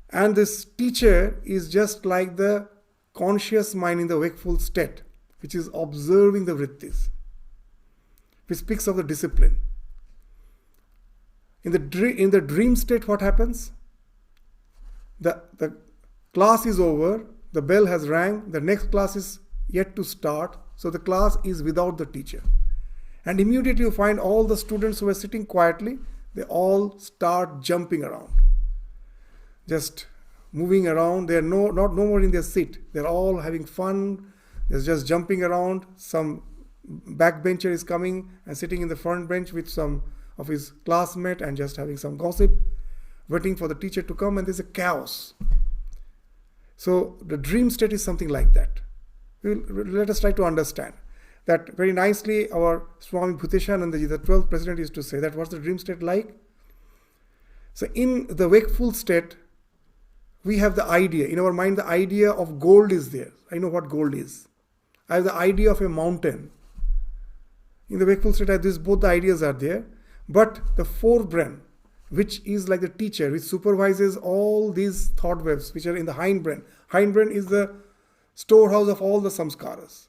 Speaker 1: And this teacher is just like the conscious mind in the wakeful state, which is observing the vrittis. which speaks of the discipline. In the dream state, what happens? The class is over, the bell has rang, the next class is yet to start, so the class is without the teacher. And immediately you find all the students who are sitting quietly, they all start jumping around. Just moving around, they are no more in their seat. They're all having fun, they're just jumping around. Some backbencher is coming and sitting in the front bench with some of his classmates and just having some gossip, waiting for the teacher to come, and there's a chaos. So the dream state is something like that. Let us try to understand that very nicely. Our Swami Bhuteshananda, the 12th president, used to say that what's the dream state like? So in the wakeful state, we have the idea. In our mind, the idea of gold is there. I know what gold is. I have the idea of a mountain. In the wakeful state, both the ideas are there. But the forebrain, which is like the teacher, which supervises all these thought waves, which are in the hindbrain. Hindbrain is the storehouse of all the samskaras.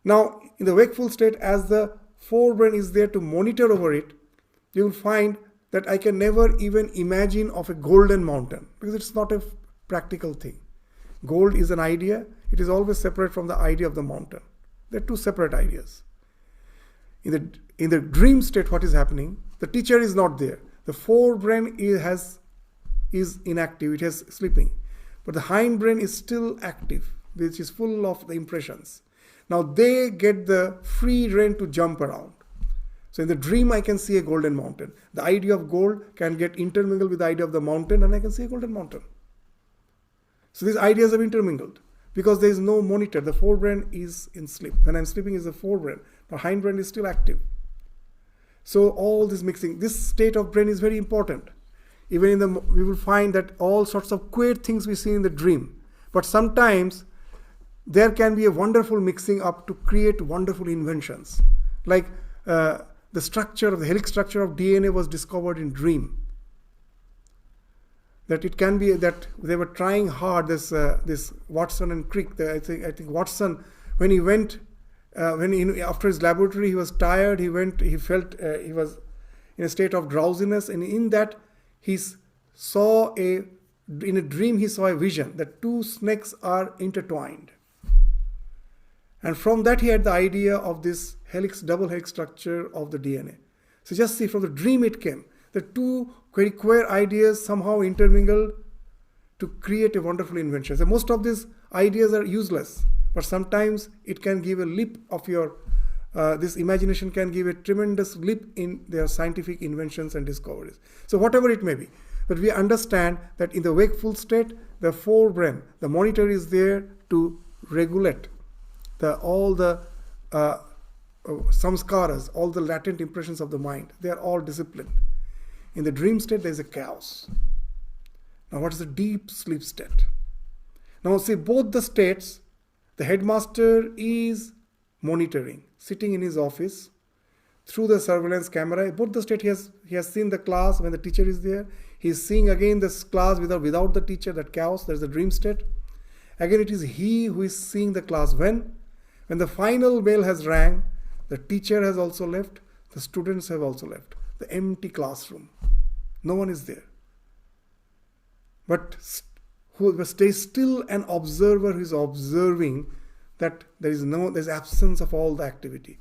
Speaker 1: Now, in the wakeful state, as the forebrain is there to monitor over it, you will find that I can never even imagine of a golden mountain, because it's not a practical thing. Gold is an idea. It is always separate from the idea of the mountain. They're two separate ideas. In the dream state, what is happening? The teacher is not there. The forebrain is inactive. It is sleeping. But the hindbrain is still active, which is full of the impressions. Now they get the free rein to jump around. So in the dream, I can see a golden mountain. The idea of gold can get intermingled with the idea of the mountain, and I can see a golden mountain. So these ideas have intermingled because there is no monitor. The forebrain is in sleep. When I'm sleeping, is the forebrain. The hindbrain is still active. So all this mixing, this state of brain is very important. Even we will find that all sorts of queer things we see in the dream. But sometimes there can be a wonderful mixing up to create wonderful inventions. Like the helix structure of DNA was discovered in dream. That it can be that they were trying hard, this Watson and Crick. I think Watson, when he went, after his laboratory, he was tired. He felt he was in a state of drowsiness, and in that he saw in a dream he saw a vision that two snakes are intertwined, and from that he had the idea of this double helix structure of the DNA. So just see, from the dream it came. The two very queer ideas somehow intermingled to create a wonderful invention. So most of these ideas are useless, but sometimes it can give a leap of your, this imagination can give a tremendous leap in their scientific inventions and discoveries. So whatever it may be. But we understand that in the wakeful state, the forebrain, the monitor is there to regulate all the samskaras, all the latent impressions of the mind. They are all disciplined. In the dream state, there is a chaos. Now, what is the deep sleep state? Now, see, both the states, the headmaster is monitoring, sitting in his office through the surveillance camera. Both the state, he has seen the class when the teacher is there. He is seeing again this class without the teacher, that chaos. There is the dream state. Again, it is he who is seeing the class. When the final bell has rang, the teacher has also left, the students have also left. The empty classroom. No one is there. But who stays still an observer who is observing that there's absence of all the activity.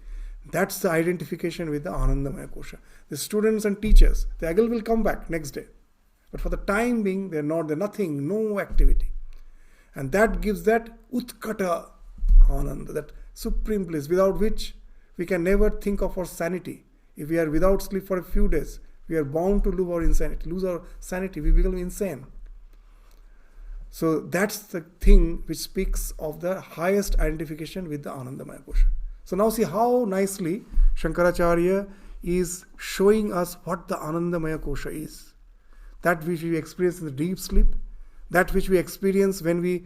Speaker 1: That's the identification with the Anandamaya Kosha. The students and teachers, the Agil will come back next day. But for the time being, they're nothing, no activity. And that gives that Utkata Ananda, that supreme bliss, without which we can never think of our sanity. If we are without sleep for a few days, we are bound to lose our sanity. We become insane. So that's the thing which speaks of the highest identification with the Anandamaya Kosha. So now see how nicely Shankaracharya is showing us what the Anandamaya Kosha is. That which we experience in the deep sleep, that which we experience when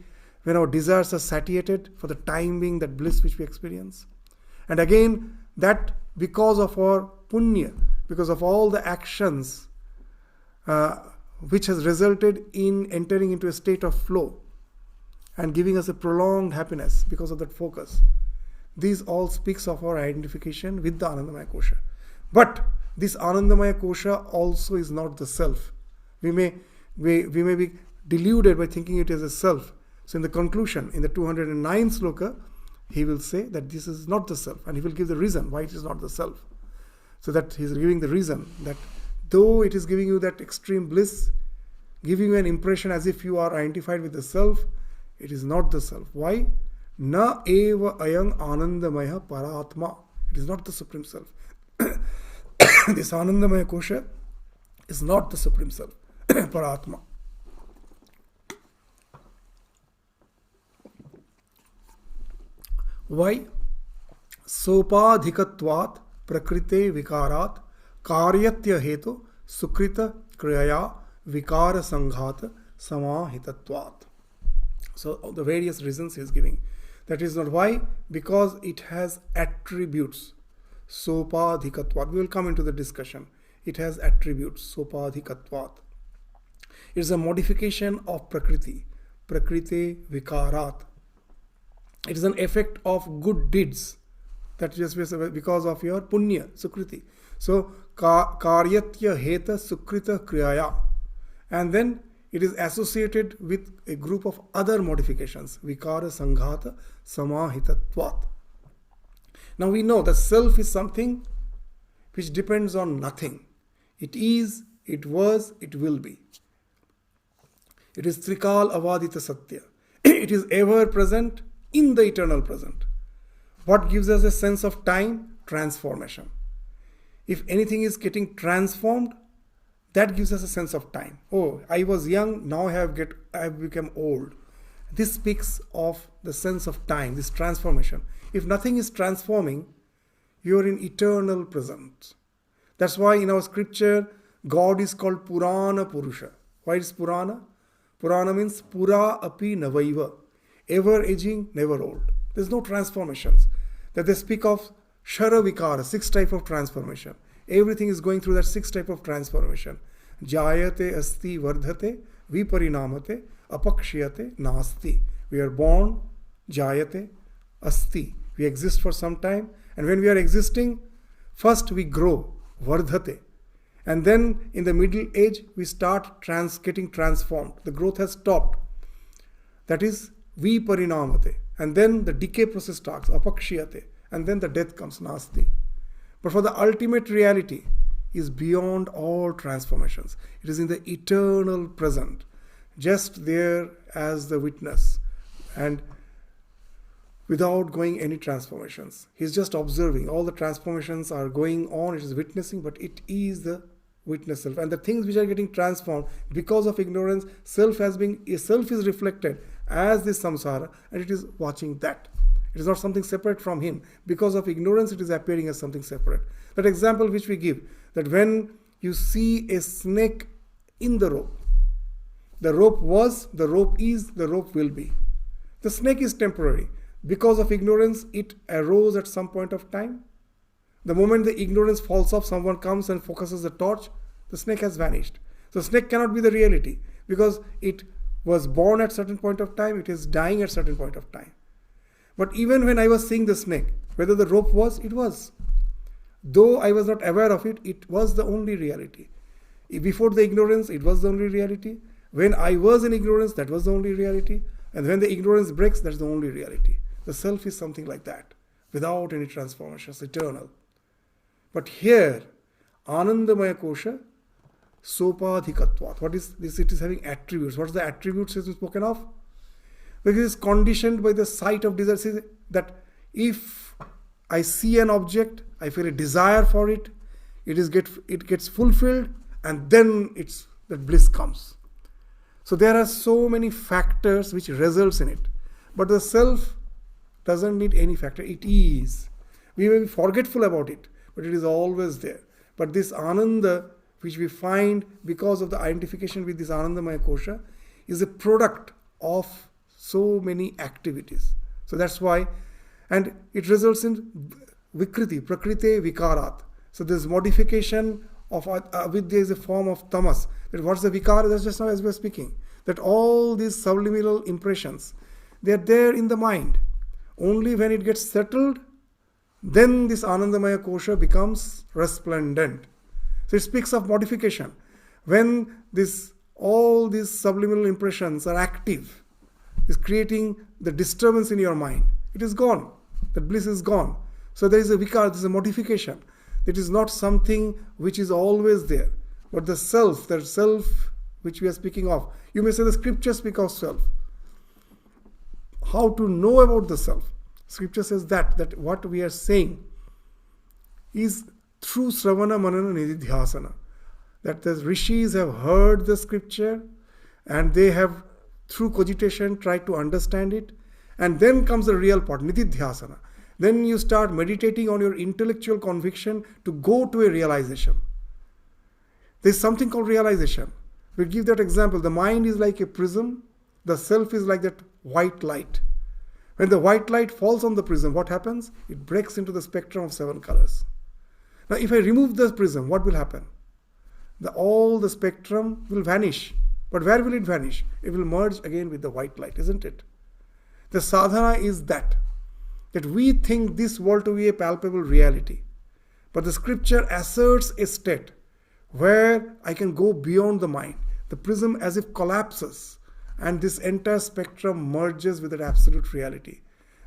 Speaker 1: our desires are satiated for the time being, that bliss which we experience. And again, that because of our punya, because of all the actions which has resulted in entering into a state of flow and giving us a prolonged happiness because of that focus. These all speaks of our identification with the Anandamaya Kosha. But this Anandamaya Kosha also is not the self. We may be deluded by thinking it as a self. So in the conclusion, in the 209 sloka, he will say that this is not the self, and he will give the reason why it is not the self. So that he is giving the reason that though it is giving you that extreme bliss, giving you an impression as if you are identified with the self, it is not the self. Why? Na eva ayang anandamaya paratma. It is not the Supreme Self. This Anandamaya Kosha is not the Supreme Self, Paratma. Why? Sopadhikatvat prakrite vikarat karyatya hetu sukrita kriyaya vikara sanghat samahitatvat. So the various reasons he is giving. That is not why, because it has attributes. Sopadhikatvat. We will come into the discussion. It has attributes. Sopadhikatvat. It is a modification of Prakriti. Prakriti vikarat. It is an effect of good deeds. That is because of your punya, sukriti. So, karyatya heta sukrita kriyaya. And then it is associated with a group of other modifications. Vikara sanghata samahitatvat. Now we know that self is something which depends on nothing. It is, it was, it will be. It is Trikal Avadita Satya. It is ever present in the eternal present. What gives us a sense of time? Transformation. If anything is getting transformed, that gives us a sense of time. Oh, I was young, now I have become old. This speaks of the sense of time, this transformation. If nothing is transforming, you are in eternal present. That's why in our scripture, God is called Purana Purusha. Why is Purana? Purana means Pura api navaiva. Ever aging, never old. There's no transformations. That they speak of Shara Vikara, 6 types of transformation. Everything is going through that 6 types of transformation. Jayate asti vardhate viparinamate apakshiyate nasti. We are born, jayate asti. We exist for some time, and when we are existing, first we grow, vardhate. And then in the middle age, we start getting transformed. The growth has stopped. That is viparinamate. And then the decay process starts, apakshiyate. And then the death comes, nasti. But for the ultimate reality is beyond all transformations. It is in the eternal present, just there as the witness, and without going any transformations. He is just observing. All the transformations are going on, it is witnessing, but it is the witness self. And the things which are getting transformed because of ignorance, self is reflected as this samsara, and it is watching that. It is not something separate from him. Because of ignorance, it is appearing as something separate. That example which we give, that when you see a snake in the rope was, the rope is, the rope will be. The snake is temporary. Because of ignorance, it arose at some point of time. The moment the ignorance falls off, someone comes and focuses the torch, the snake has vanished. So snake cannot be the reality, because it was born at certain point of time, it is dying at certain point of time. But even when I was seeing the snake, whether the rope was, it was. Though I was not aware of it, it was the only reality. Before the ignorance, it was the only reality. When I was in ignorance, that was the only reality. And when the ignorance breaks, that's the only reality. The self is something like that, without any transformations, eternal. But here, Anandamaya Kosha, Sopadhikatvat. What is this? It is having attributes. What is the attributes is spoken of? Because it is conditioned by the sight of desire. That if I see an object, I feel a desire for it, it gets fulfilled, and then that bliss comes. So there are so many factors which results in it. But the self doesn't need any factor. It is. We may be forgetful about it, but it is always there. But this Ananda, which we find because of the identification with this Anandamaya Kosha, is a product of so many activities. So that's why, and it results in Vikriti, Prakriti Vikarat. So this modification of avidya is a form of tamas. That what's the vikara? That's just now as we are speaking. That all these subliminal impressions, they are there in the mind. Only when it gets settled, then this Anandamaya Kosha becomes resplendent. So it speaks of modification. When all these subliminal impressions are active, is creating the disturbance in your mind, it is gone. That bliss is gone. So there is a vikar, there is a modification. It is not something which is always there. But the self, that self which we are speaking of, you may say the scriptures speak of self. How to know about the self? Scripture says that what we are saying is through Sravana Manana Nididhyasana. That the rishis have heard the scripture and they have through cogitation tried to understand it, and then comes the real part, Nididhyasana. Then you start meditating on your intellectual conviction to go to a realization. There is something called realization. We give that example. The mind is like a prism, the self is like that white light. When the white light falls on the prism, what happens? It breaks into the spectrum of 7 colors. Now if I remove the prism, what will happen? All the spectrum will vanish. But where will it vanish? It will merge again with the white light, isn't it? The sadhana is that we think this world to be a palpable reality. But the scripture asserts a state where I can go beyond the mind. The prism as if collapses and this entire spectrum merges with that absolute reality.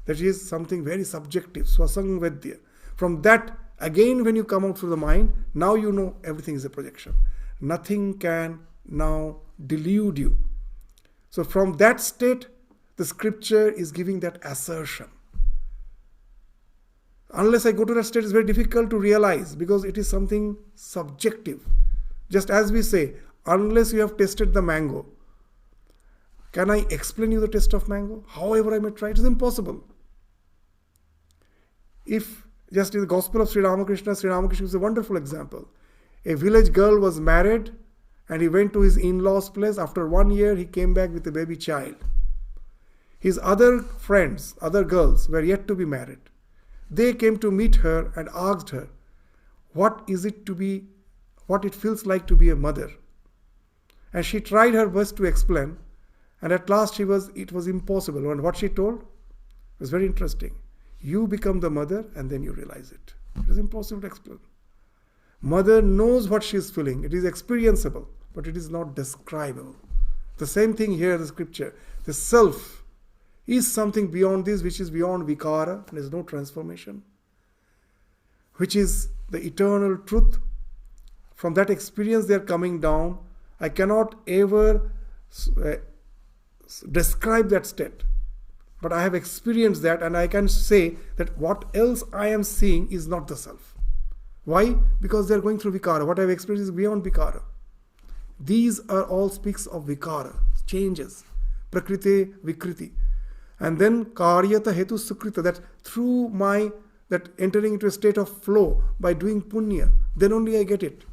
Speaker 1: That is something very subjective, swasang vedya. From that, again when you come out through the mind, now you know everything is a projection. Nothing can now delude you. So from that state, the scripture is giving that assertion. Unless I go to that state, it's very difficult to realize because it is something subjective. Just as we say, unless you have tasted the mango, can I explain you the taste of mango? However I may try, it is impossible. If just in the Gospel of Sri Ramakrishna is a wonderful example. A village girl was married and he went to his in-laws' place. After 1 year, he came back with a baby child. His other friends, other girls, were yet to be married. They came to meet her and asked her, what it feels like to be a mother. And she tried her best to explain, and at last it was impossible. And what she told was very interesting. You become the mother and then you realize it. It is impossible to explain. Mother knows what she is feeling. It is experienceable, but it is not describable. The same thing here in the scripture. The self is something beyond this, which is beyond vikara. There is no transformation. Which is the eternal truth. From that experience they are coming down. I cannot ever describe that state. But I have experienced that and I can say that what else I am seeing is not the self. Why? Because they are going through vikara. What I have experienced is beyond vikara. These are all speaks of vikara, changes. Prakriti, vikriti. And then karyata hetu sukrita, that through that entering into a state of flow by doing punya, then only I get it.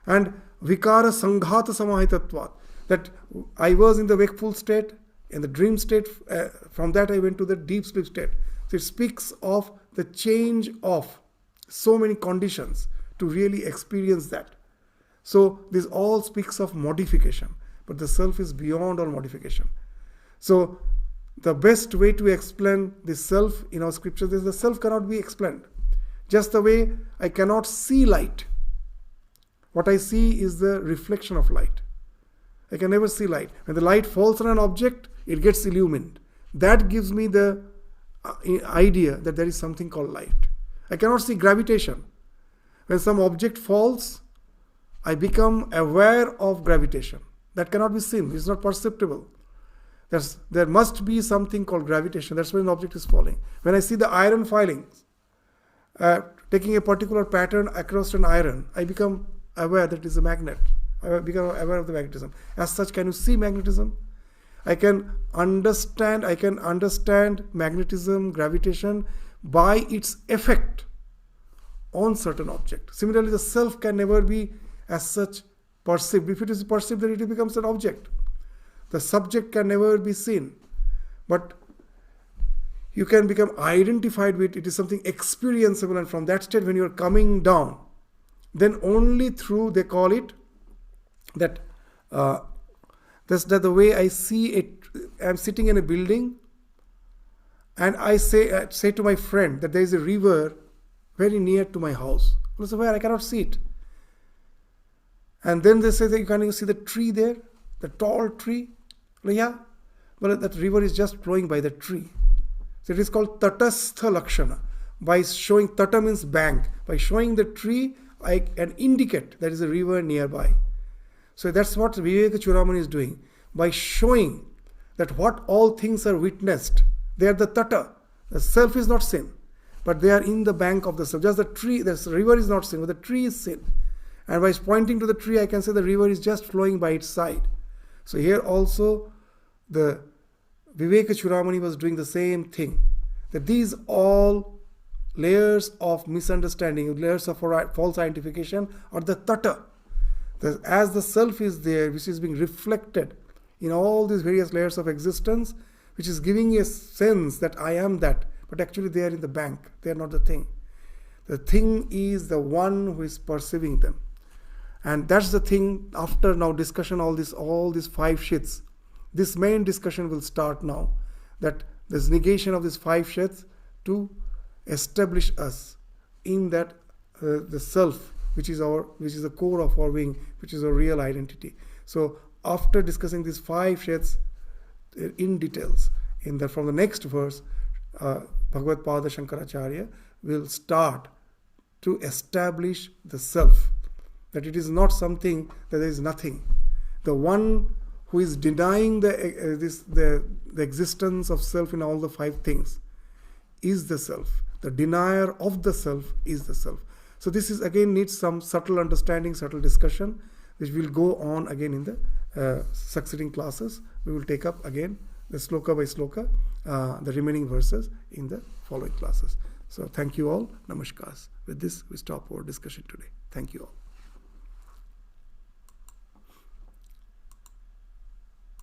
Speaker 1: And vikara sanghata samahitatvat, that I was in the wakeful state, in the dream state, from that I went to the deep sleep state. So it speaks of the change of so many conditions to really experience that. So this all speaks of modification, but the self is beyond all modification. So the best way to explain the self in our scriptures is the self cannot be explained. Just the way I cannot see light. What I see is the reflection of light. I can never see light. When the light falls on an object, it gets illumined. That gives me the idea that there is something called light. I cannot see gravitation. When some object falls, I become aware of gravitation. That cannot be seen. It's not perceptible. There must be something called gravitation. That's when an object is falling. When I see the iron filings, taking a particular pattern across an iron, I become aware that it is a magnet. I become aware of the magnetism. As such, can you see magnetism? I can understand magnetism, gravitation by its effect on certain object. Similarly, the self can never be as such perceived. If it is perceived, then it becomes an object. The subject can never be seen. But you can become identified with it is something experienceable, and from that state when you are coming down, then only through, they call it, that that's the way I see it. I'm sitting in a building and I say to my friend that there is a river very near to my house. Well, so where? I cannot see it. And then they say, can you see the tree there? The tall tree? Well, yeah. Well, that river is just flowing by the tree. So it is called Tatastha Lakshana. By showing, Tata means bank. By showing the tree, I can indicate there is a river nearby. So that's what Vivekachudamani is doing. By showing that what all things are witnessed, they are the Tata. The self is not seen, but they are in the bank of the self. Just the tree, the river is not seen, but the tree is seen. And by pointing to the tree, I can say the river is just flowing by its side. So here also, the Vivekachudamani was doing the same thing. That these all layers of misunderstanding, layers of false identification are the Tata. As the self is there, which is being reflected in all these various layers of existence, which is giving a sense that I am that, but actually they are in the bank. They are not the thing. The thing is the one who is perceiving them. And that's the thing, after now discussion, all these 5 sheaths, this main discussion will start now, that there's negation of these 5 sheaths to establish us in that the self, which is the core of our being, which is our real identity. So after discussing these 5 sheaths in details, from the next verse, Bhagavad Pada Shankaracharya will start to establish the self, that it is not something, that there is nothing. The one who is denying the existence of self in all the 5 things is the self. The denier of the self is the self. So this is again needs some subtle understanding, subtle discussion, which will go on again in the succeeding classes. We will take up again the sloka by sloka, the remaining verses in the following classes. So thank you all. Namaskars. With this, we stop our discussion today. Thank you all.